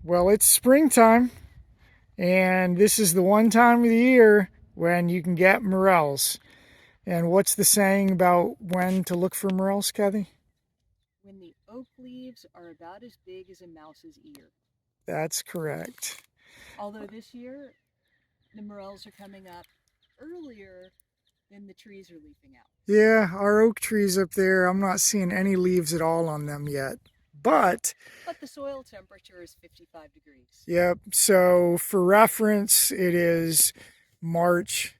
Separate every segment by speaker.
Speaker 1: Well, it's springtime, and this is the one time of the year when you can get morels. And what's the saying about when to look for morels, Kathy?
Speaker 2: When the oak leaves are about as big as a mouse's ear.
Speaker 1: That's correct.
Speaker 2: Although this year the morels are coming up earlier than the trees are leafing out.
Speaker 1: Yeah, our oak trees up there, I'm not seeing any leaves at all on them yet. But,
Speaker 2: But the soil temperature is 55 degrees.
Speaker 1: yep, so for reference, it is March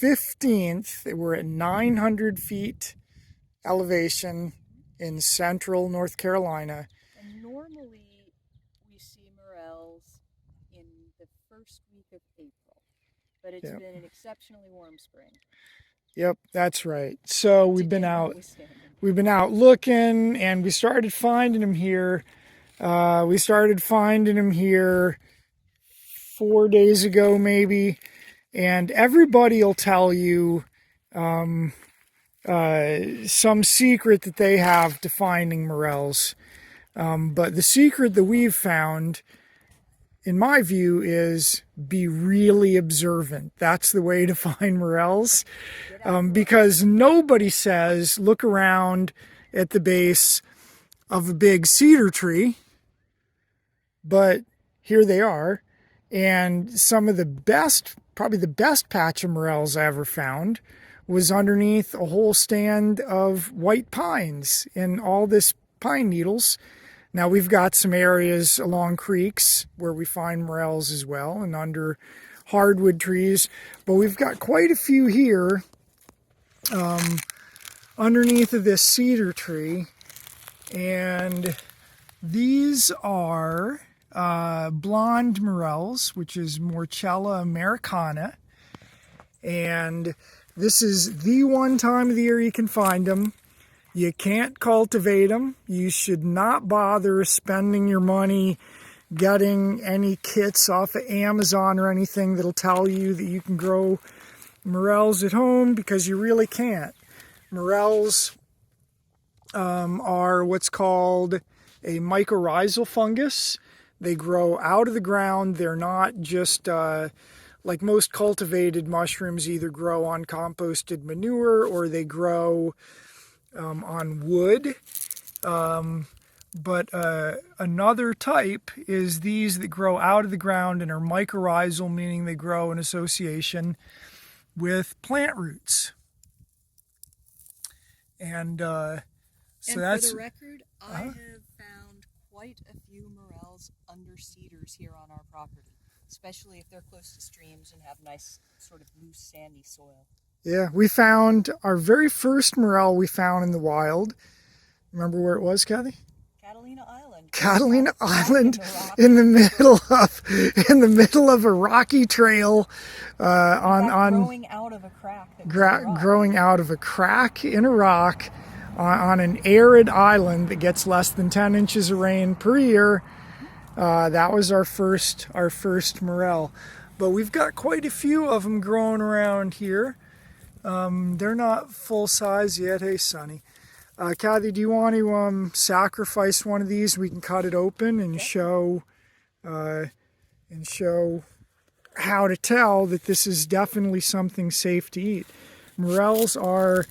Speaker 2: 15th.
Speaker 1: 15th. We're at 900 feet elevation in central North Carolina.
Speaker 2: And normally we see morels in the first week of April, but it's
Speaker 1: Yep.
Speaker 2: been an exceptionally warm spring.
Speaker 1: Yep, that's right. So
Speaker 2: Today notwithstanding.
Speaker 1: we've been out looking, and we started finding them here. We started finding them here 4 days ago, maybe. And everybody will tell you some secret that they have to finding morels. But the secret that we've found, in my view, is be really observant. That's the way to find morels. Because nobody says look around at the base of a big cedar tree, but here they are. And some of the best, probably the best patch of morels I ever found was underneath a whole stand of white pines and all this pine needles. Now we've got some areas along creeks where we find morels as well, and under hardwood trees, but we've got quite a few here underneath of this cedar tree. And these are blonde morels, which is Morchella americana. And this is the one time of the year you can find them. You can't cultivate them. You should not bother spending your money getting any kits off of Amazon or anything that'll tell you that you can grow morels at home, because you really can't. Morels are what's called a mycorrhizal fungus. They grow out of the ground. They're not just like most cultivated mushrooms, either grow on composted manure or they grow on wood. But another type is these that grow out of the ground and are mycorrhizal, meaning they grow in association with plant roots. And so
Speaker 2: And
Speaker 1: that's
Speaker 2: for the record, I have found quite a few morels under cedars here on our property, especially if they're close to streams and have nice sort of loose sandy soil.
Speaker 1: yeah, we found our very first morel we found in the wild. Remember where it was, Kathy?
Speaker 2: Catalina Island.
Speaker 1: Catalina Island,
Speaker 2: In the
Speaker 1: in the middle of a rocky trail,
Speaker 2: growing out of a crack.
Speaker 1: Growing out of a crack in a rock on an arid island that gets less than 10 inches of rain per year. That was our first morel. But we've got quite a few of them growing around here. They're not full size yet. Hey, Sonny. Kathy, do you want to sacrifice one of these? We can cut it open and show how to tell that this is definitely something safe to eat. Morels are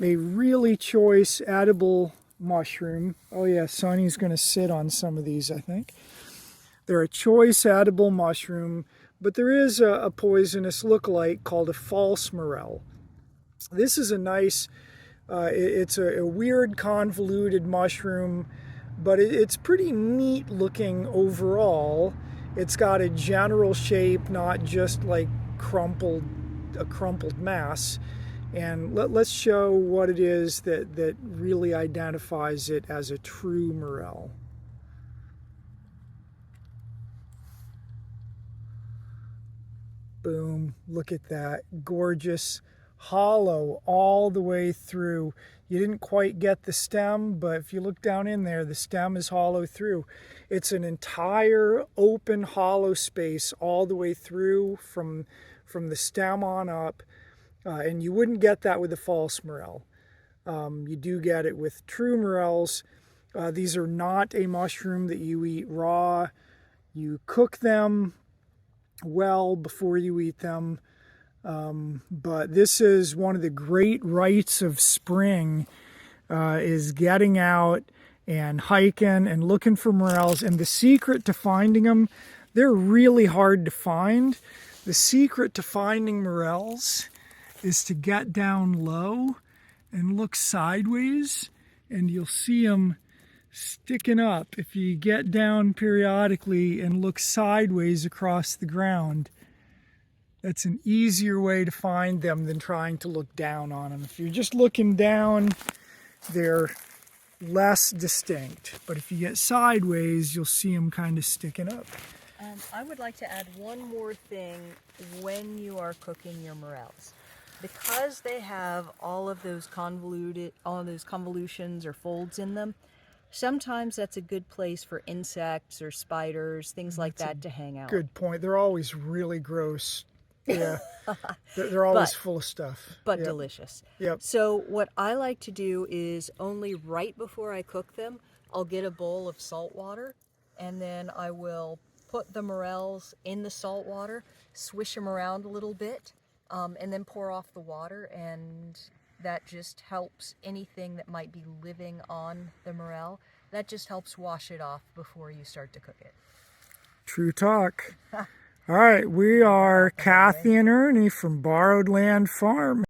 Speaker 1: a really choice edible mushroom. Oh yeah, Sonny's going to sit on some of these, I think. They're a choice edible mushroom, but there is a poisonous lookalike called a false morel. This is a nice, it's a weird convoluted mushroom, but it's pretty neat looking overall. It's got a general shape, not just like a crumpled mass. And let's show what it is that really identifies it as a true morel. Boom, look at that. Gorgeous, hollow all the way through. You didn't quite get the stem, but if you look down in there, the stem is hollow through. It's an entire open hollow space all the way through from the stem on up. And you wouldn't get that with a false morel. You do get it with true morels. These are not a mushroom that you eat raw. You cook them well before you eat them. But this is one of the great rites of spring, is getting out and hiking and looking for morels. And the secret to finding them, they're really hard to find. The secret to finding morels is to get down low and look sideways, and you'll see them sticking up if you get down periodically and look sideways across the ground. That's an easier way to find them than trying to look down on them. If you're just looking down, they're less distinct. But if you get sideways, you'll see them kind of sticking up.
Speaker 2: I would like to add one more thing when you are cooking your morels. Because they have all of those convolutions or folds in them, sometimes that's a good place for insects or spiders, things like that to hang out.
Speaker 1: Good point. They're always really gross. Yeah, they're always full of stuff.
Speaker 2: But
Speaker 1: Yep.
Speaker 2: delicious.
Speaker 1: Yep.
Speaker 2: So what I like to do is only right before I cook them, I'll get a bowl of salt water, and then I will put the morels in the salt water, swish them around a little bit, and then pour off the water, and that just helps anything that might be living on the morel. That just helps wash it off before you start to cook it.
Speaker 1: True talk. All right, we are Kathy and Ernie from Borrowed Land Farm.